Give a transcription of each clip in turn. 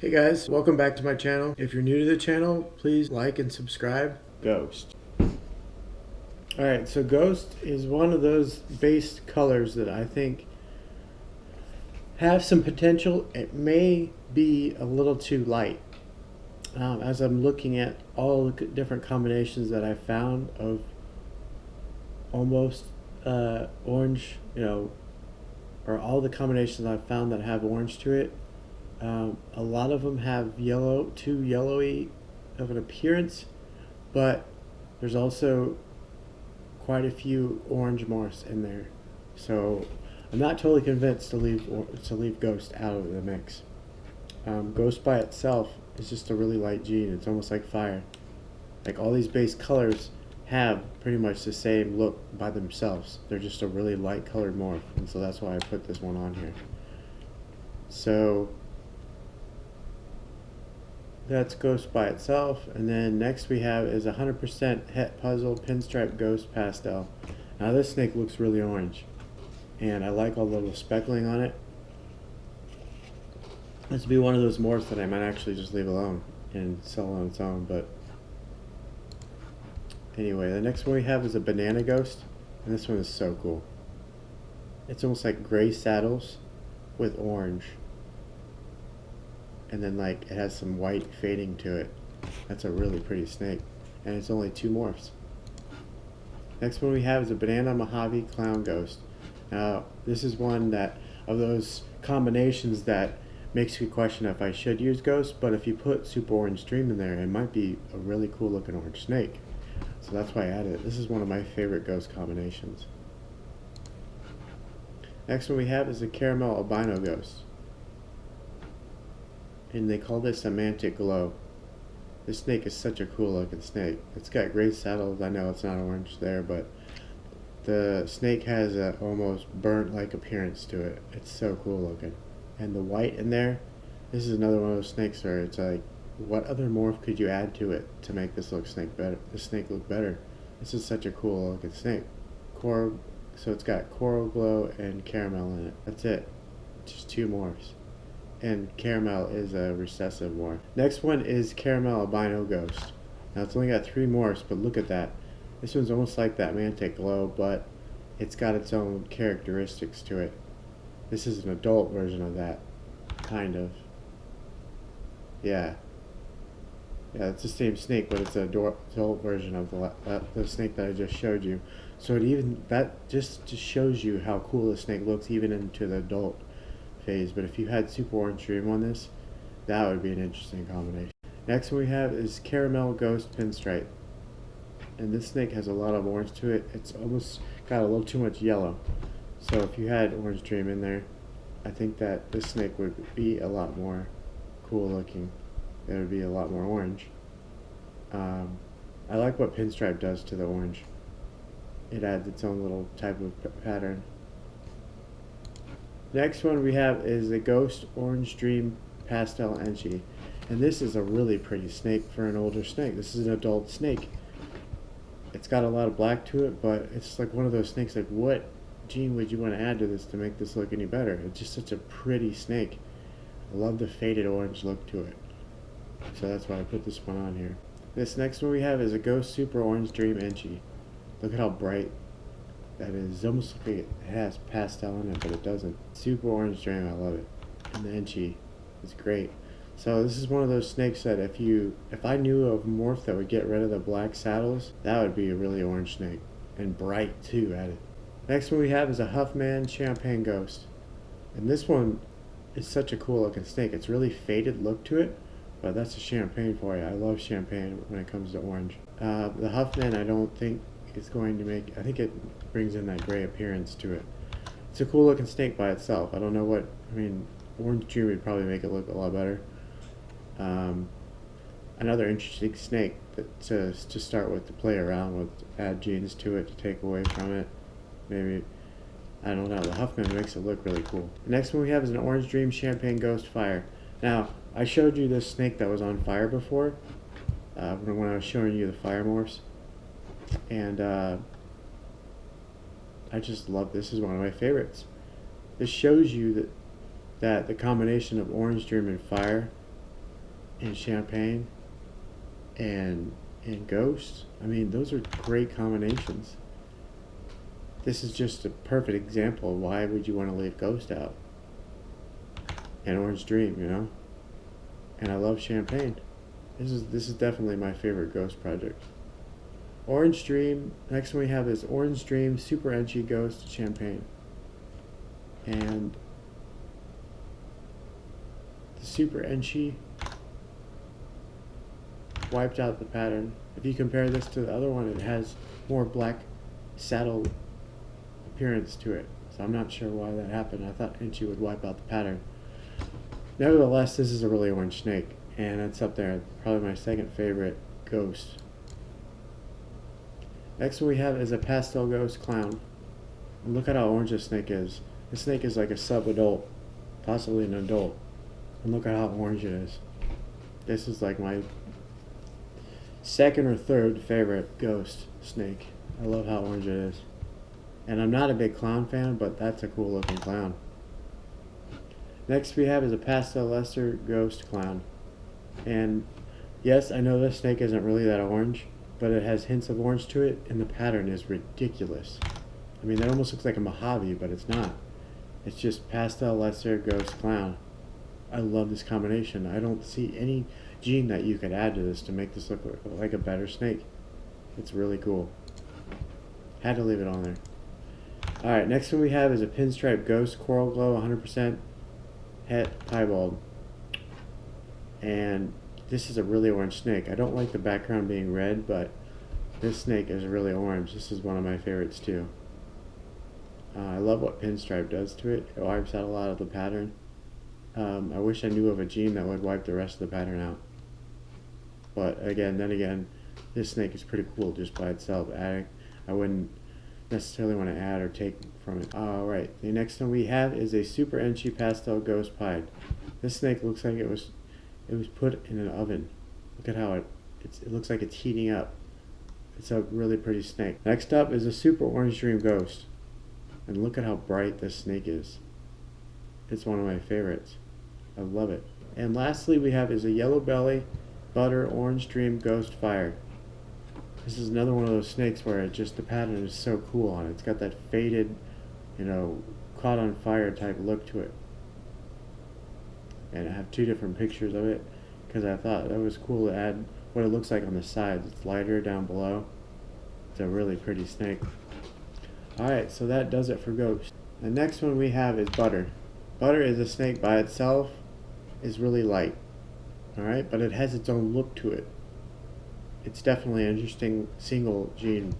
Hey guys, welcome back to my channel. If you're new to the channel, please like and subscribe. Ghost. Alright, so Ghost is one of those base colors that I think have some potential. It may be a little too light. As I'm looking at all the different combinations that I found of almost orange, or all the combinations I've found that have orange to it, a lot of them have too yellowy of an appearance, but there's also quite a few orange morphs in there. So I'm not totally convinced to leave Ghost out of the mix. Ghost by itself is just a really light gene. It's almost like fire. Like all these base colors have pretty much the same look by themselves. They're just a really light colored morph, and so that's why I put this one on here. So that's Ghost by itself, and then next we have is 100% Het Puzzle Pinstripe Ghost Pastel. Now this snake looks really orange, and I like all the little speckling on it. This would be one of those morphs that I might actually just leave alone and sell on its own, but anyway, the next one we have is a Banana Ghost, and this one is so cool. It's almost like gray saddles with orange, and then like it has some white fading to it. That's a really pretty snake, and it's only 2 morphs. Next one we have is a Banana Mojave Clown Ghost. Now this is one that of those combinations that makes you question if I should use Ghost, but if you put Super Orange Dream in there, it might be a really cool looking orange snake. So that's why I added it. This is one of my favorite Ghost combinations. Next one we have is a Caramel Albino Ghost, and they call this a Mantic Glow. This snake is such a cool looking snake. It's got gray saddles. I know it's not orange there, but the snake has a almost burnt like appearance to it. It's so cool looking. And the white in there, this is another one of those snakes where it's like, what other morph could you add to it to make this snake look better? This is such a cool looking snake. So it's got Coral Glow and Caramel in it. That's it. Just 2 morphs. And Caramel is a recessive morph. Next one is Caramel Albino Ghost. Now it's only got 3 morphs, but look at that. This one's almost like that Mantic Glow, but it's got its own characteristics to it. This is an adult version of that, kind of. Yeah, it's the same snake, but it's an adult version of the snake that I just showed you. So that just shows you how cool the snake looks even into the adult phase. But if you had Super Orange Dream on this, that would be an interesting combination. Next one we have is Caramel Ghost Pinstripe, and this snake has a lot of orange to it. It's almost got a little too much yellow. So if you had Orange Dream in there, I think that this snake would be a lot more cool looking. It would be a lot more orange. I like what Pinstripe does to the orange. It adds its own little type of pattern. Next one we have is the Ghost Orange Dream Pastel Enchi. And this is a really pretty snake for an older snake. This is an adult snake. It's got a lot of black to it, but it's like one of those snakes, like what gene would you want to add to this to make this look any better? It's just such a pretty snake. I love the faded orange look to it. So that's why I put this one on here. This next one we have is a Ghost Super Orange Dream Enchi. Look at how bright that is. It almost looks like it has pastel in it, but it doesn't. Super Orange Dream, I love it. And the Enchi is great. So this is one of those snakes that if I knew of a morph that would get rid of the black saddles, that would be a really orange snake. And bright too at it. Next one we have is a Huffman Champagne Ghost. And this one is such a cool looking snake. It's really faded look to it, but that's a champagne for you. I love champagne when it comes to orange. The Huffman I don't think is going to make, I think it brings in that gray appearance to it. It's a cool looking snake by itself. I don't know what, Orange Dream would probably make it look a lot better. Another interesting snake to start with, to play around with, add genes to it, to take away from it. Maybe, I don't know, the Huffman makes it look really cool. The next one we have is an Orange Dream Champagne Ghost Fire. Now, I showed you this snake that was on fire before, when I was showing you the fire morphs. And I just love this. Is one of my favorites. This shows you that the combination of Orange Dream and Fire and champagne and ghost. I mean, those are great combinations. This is just a perfect example of why would you want to leave ghost out. And orange dream, you know? And I love champagne. This is definitely my favorite ghost project. Orange dream. Next one we have is orange dream, super edgy ghost champagne. And the super edgy wiped out the pattern. If you compare this to the other one, it has more black saddle appearance to it. So I'm not sure why that happened. I thought edgy would wipe out the pattern. Nevertheless, this is a really orange snake, and it's up there. Probably my second favorite ghost. Next one we have is a pastel ghost clown. And look at how orange this snake is. This snake is like a sub-adult, possibly an adult. And look at how orange it is. This is like my second or third favorite ghost snake. I love how orange it is. And I'm not a big clown fan, but that's a cool looking clown. Next we have is a pastel lesser ghost clown. And yes, I know this snake isn't really that orange, but it has hints of orange to it, and the pattern is ridiculous. I mean, that almost looks like a Mojave, but it's not. It's just pastel lesser ghost clown. I love this combination. I don't see any gene that you could add to this to make this look like a better snake. It's really cool. Had to leave it on there. Alright, next one we have is a pinstripe ghost coral glow 100% het piebald. And this is a really orange snake. I don't like the background being red, but this snake is really orange. This is one of my favorites too. I love what pinstripe does to it. It wipes out a lot of the pattern. I wish I knew of a gene that would wipe the rest of the pattern out. But then again, this snake is pretty cool just by itself. I wouldn't necessarily want to add or take from it. Alright, the next one we have is a super enchy pastel ghost pied. This snake looks like it was put in an oven. Look at how it looks like it's heating up. It's a really pretty snake. Next up is a super orange dream ghost. And look at how bright this snake is. It's one of my favorites. I love it. And lastly we have is a yellow belly butter orange dream ghost fire. This is another one of those snakes where the pattern is so cool on it. It's got that faded, you know, caught on fire type look to it. And I have two different pictures of it because I thought that was cool to add what it looks like on the sides. It's lighter down below. It's a really pretty snake. Alright, so that does it for ghost. The next one we have is butter. Butter is a snake by itself, is really light. Alright, but it has its own look to it. It's definitely an interesting single gene.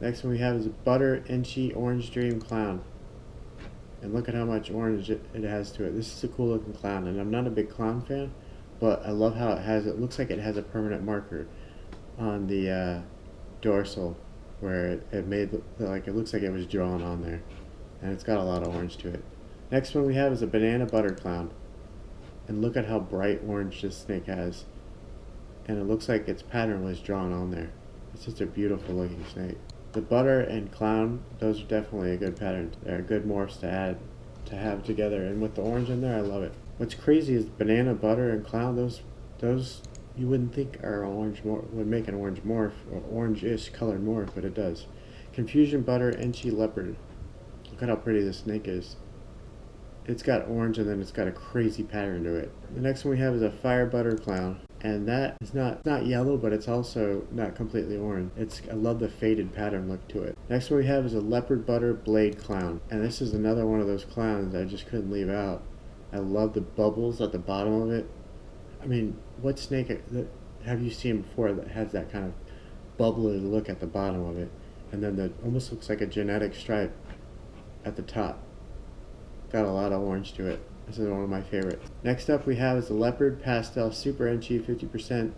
Next one we have is a butter enchy orange dream clown. And look at how much orange it has to it. This is a cool looking clown, and I'm not a big clown fan, but I love how it looks like it has a permanent marker on the dorsal where it made like it looks like it was drawn on there, and it's got a lot of orange to it. Next one we have is a banana butter clown, and look at how bright orange this snake has, and it looks like its pattern was drawn on there. It's just a beautiful looking snake. The butter and clown, those are definitely a good pattern. They're good morphs to have together, and with the orange in there, I love it. What's crazy is banana, butter, and clown. Those you wouldn't think are orange would make an orange morph or orange-ish colored morph, but it does. Confusion butter, enchy leopard. Look at how pretty this snake is. It's got orange and then it's got a crazy pattern to it. The next one we have is a fire butter clown. And that is not yellow, but it's also not completely orange. I love the faded pattern look to it. Next one we have is a leopard butter blade clown. And this is another one of those clowns I just couldn't leave out. I love the bubbles at the bottom of it. I mean, what snake have you seen before that has that kind of bubbly look at the bottom of it? And then almost looks like a genetic stripe at the top. Got a lot of orange to it. This is one of my favorites. Next up we have is the leopard pastel super enchy 50%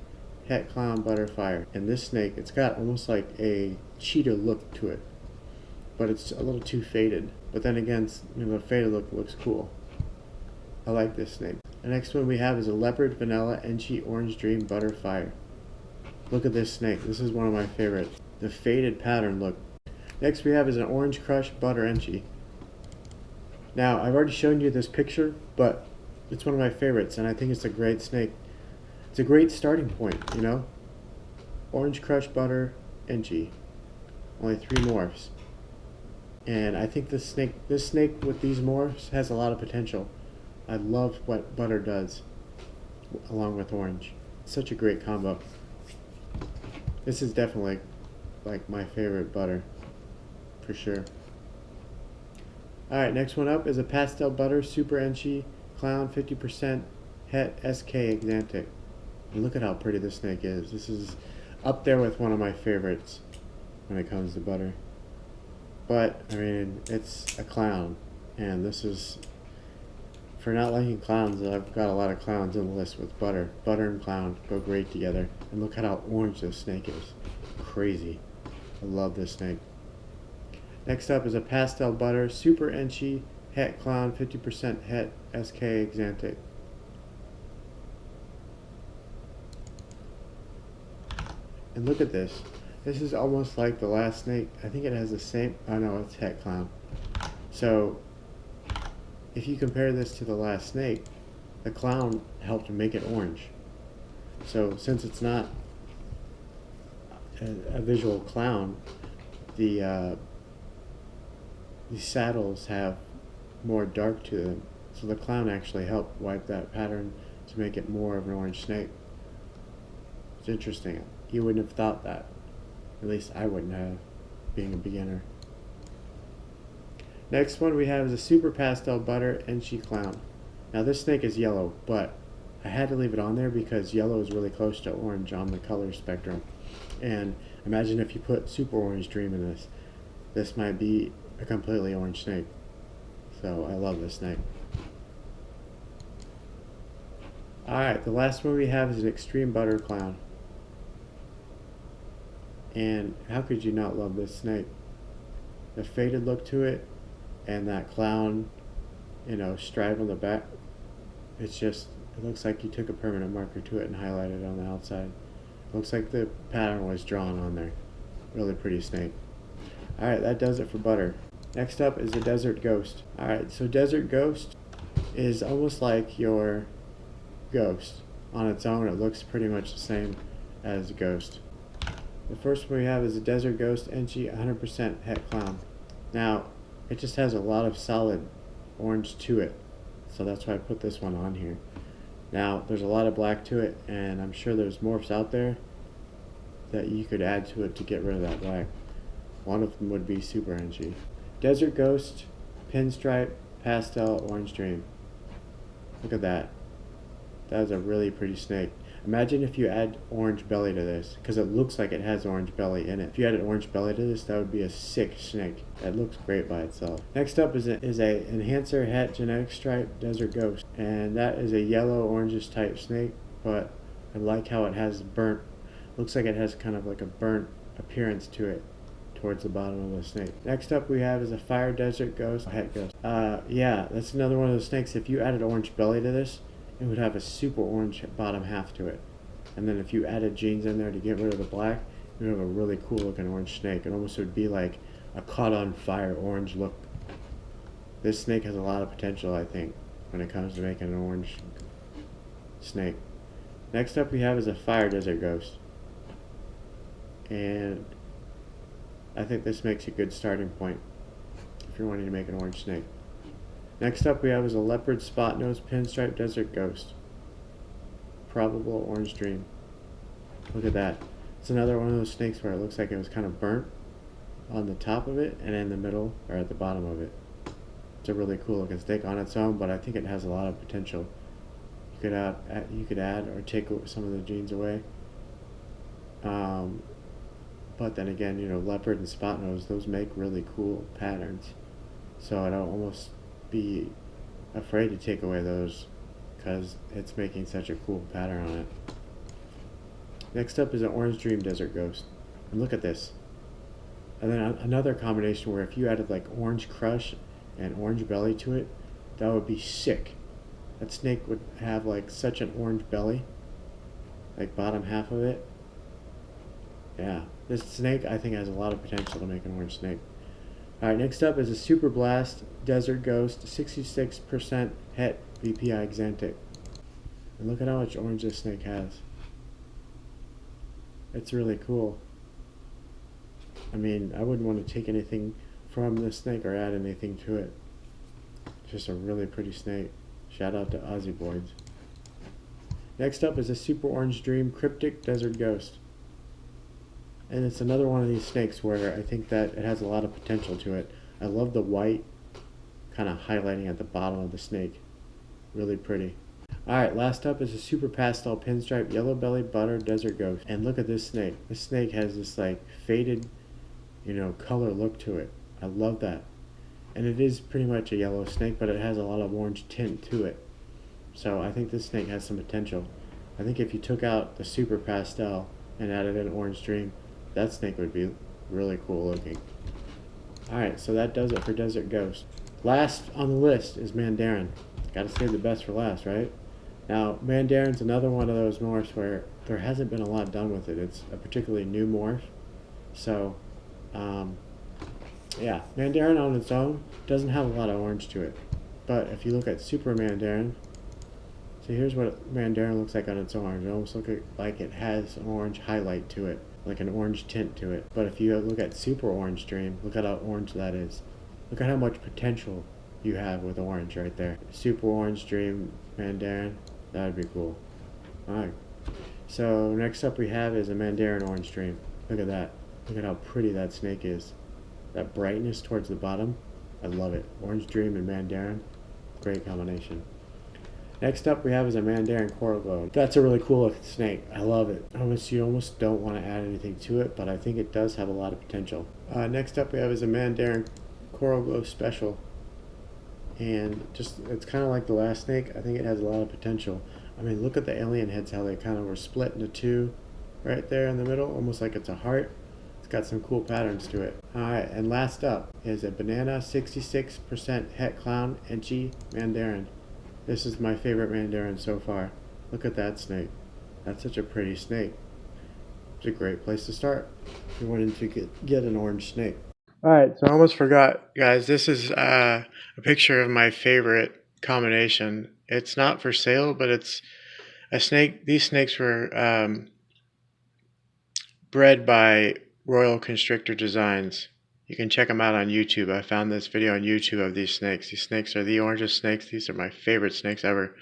het clown butterfire. And this snake, it's got almost like a cheetah look to it, but it's a little too faded. But then again, you know, the faded look looks cool. I like this snake. The next one we have is a leopard vanilla enchy orange dream butterfire. Look at this snake. This is one of my favorites. The faded pattern look. Next we have is an orange crush butter enchy. Now, I've already shown you this picture, but it's one of my favorites, and I think it's a great snake. It's a great starting point, you know? Orange Crush Butter, Enchi. Only 3 morphs. And I think this snake with these morphs has a lot of potential. I love what butter does along with orange. It's such a great combo. This is definitely like my favorite butter for sure. Alright, next one up is a Pastel Butter Super Enchi Clown 50% Het SK Exantic. And look at how pretty this snake is. This is up there with one of my favorites when it comes to butter. But, I mean, it's a clown. And this is, for not liking clowns, I've got a lot of clowns on the list with butter. Butter and clown go great together. And look at how orange this snake is. Crazy. I love this snake. Next up is a Pastel Butter Super Enchi Het Clown 50% Het SK Exantic. And look at this. This is almost like the last snake. I think it has the same, oh no, it's Het Clown. So, if you compare this to the last snake, the clown helped make it orange. So, since it's not a visual clown, the saddles have more dark to them. So the clown actually helped wipe that pattern to make it more of an orange snake. It's interesting. You wouldn't have thought that. At least I wouldn't have, being a beginner. Next one we have is a Super Pastel Butter Enchi Clown. Now this snake is yellow, but I had to leave it on there because yellow is really close to orange on the color spectrum. And imagine if you put Super Orange Dream in this. This might be a completely orange snake. So I love this snake. Alright, the last one we have is an Extreme Butter Clown. And how could you not love this snake? The faded look to it and that clown, you know, stripe on the back. It's just, it looks like you took a permanent marker to it and highlighted it on the outside. It looks like the pattern was drawn on there. Really pretty snake. Alright, that does it for butter. Next up is a Desert Ghost. Alright, so Desert Ghost is almost like your Ghost. On its own, it looks pretty much the same as a Ghost. The first one we have is a Desert Ghost Enchi 100% Het Clown. Now, it just has a lot of solid orange to it, so that's why I put this one on here. Now, there's a lot of black to it, and I'm sure there's morphs out there that you could add to it to get rid of that black. One of them would be Super Enchi. Desert Ghost, Pinstripe, Pastel, Orange Dream. Look at that. That is a really pretty snake. Imagine if you add orange belly to this, because it looks like it has orange belly in it. If you added orange belly to this, that would be a sick snake. That looks great by itself. Next up is a Enhancer Het Genetic Stripe Desert Ghost. And that is a yellow orangish type snake, but I like how it has burnt, looks like it has kind of like a burnt appearance to it towards the bottom of the snake. Next up we have is a Fire Desert Ghost Het Ghost. Yeah, that's another one of those snakes. If you added orange belly to this, it would have a super orange bottom half to it. And then if you added jeans in there to get rid of the black, you would have a really cool looking orange snake. It almost would be like a caught on fire orange look. This snake has a lot of potential, I think, when it comes to making an orange snake. Next up we have is a Fire Desert Ghost. And I think this makes a good starting point if you're wanting to make an orange snake. Next up we have is a Leopard Spot Nose Pinstripe Desert Ghost. Probable Orange Dream. Look at that. It's another one of those snakes where it looks like it was kind of burnt on the top of it and in the middle or at the bottom of it. It's a really cool looking snake on its own, but I think it has a lot of potential. You could add or take some of the genes away. But then again, you know, leopard and spot nose, those make really cool patterns. So I'd almost be afraid to take away those because it's making such a cool pattern on it. Next up is an Orange Dream Desert Ghost. And look at this. And then another combination where if you added like Orange Crush and Orange Belly to it, that would be sick. That snake would have like such an orange belly, like bottom half of it. Yeah, this snake I think has a lot of potential to make an orange snake. Alright, next up is a Super Blast Desert Ghost 66% Het VPI Xantic. And look at how much orange this snake has. It's really cool. I mean, I wouldn't want to take anything from this snake or add anything to it. It's just a really pretty snake. Shout out to Aussie Boys. Next up is a Super Orange Dream Cryptic Desert Ghost. And it's another one of these snakes where I think that it has a lot of potential to it. I love the white kind of highlighting at the bottom of the snake. Really pretty. Alright, last up is a Super Pastel Pinstripe Yellow Belly Butter Desert Ghost. And look at this snake. This snake has this like faded, color look to it. I love that. And it is pretty much a yellow snake, but it has a lot of orange tint to it. So I think this snake has some potential. I think if you took out the Super Pastel and added an Orange Dream, that snake would be really cool looking. Alright, so that does it for Desert Ghost. Last on the list is Mandarin. Gotta save the best for last, right? Now, Mandarin's another one of those morphs where there hasn't been a lot done with it. It's a particularly new morph. So, yeah, Mandarin on its own doesn't have a lot of orange to it. But if you look at Super Mandarin, so here's what Mandarin looks like on its orange. It almost looks like it has an orange highlight to it, like an orange tint to it. But if you look at Super Orange Dream, look at how orange that is. Look at how much potential you have with orange right there. Super Orange Dream Mandarin, that would be cool. Alright, so next up we have is a Mandarin Orange Dream. Look at that. Look at how pretty that snake is. That brightness towards the bottom, I love it. Orange Dream and Mandarin, great combination. Next up we have is a Mandarin Coral Glow. That's a really cool looking snake. I love it. You almost don't want to add anything to it, but I think it does have a lot of potential. Next up we have is a Mandarin Coral Glow Special. And it's kind of like the last snake. I think it has a lot of potential. I mean, look at the alien heads, how they kind of were split into two right there in the middle, almost like it's a heart. It's got some cool patterns to it. Alright, and last up is a Banana 66% Het Clown Enchy Mandarin. This is my favorite Mandarin so far. Look at that snake. That's such a pretty snake. It's a great place to start if you wanted to get an orange snake. Alright, so I almost forgot, guys. This is a picture of my favorite combination. It's not for sale, but it's a snake. These snakes were bred by Royal Constrictor Designs. You can check them out on YouTube. I found this video on YouTube of these snakes. These snakes are the orangest snakes. These are my favorite snakes ever.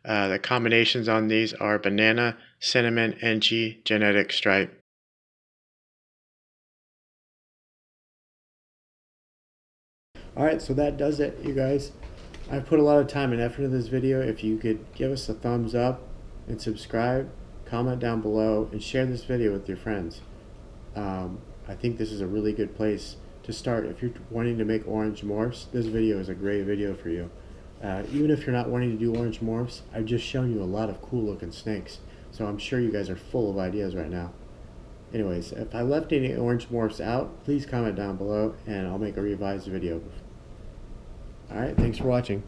The combinations on these are banana, cinnamon, Enchy, genetic stripe. Alright, so that does it, you guys. I put a lot of time and effort into this video. If you could give us a thumbs up and subscribe, comment down below, and share this video with your friends. I think this is a really good place to start. If you're wanting to make orange morphs, this video is a great video for you. Even if you're not wanting to do orange morphs, I've just shown you a lot of cool looking snakes. So I'm sure you guys are full of ideas right now. Anyways, if I left any orange morphs out, please comment down below and I'll make a revised video. Alright, thanks for watching.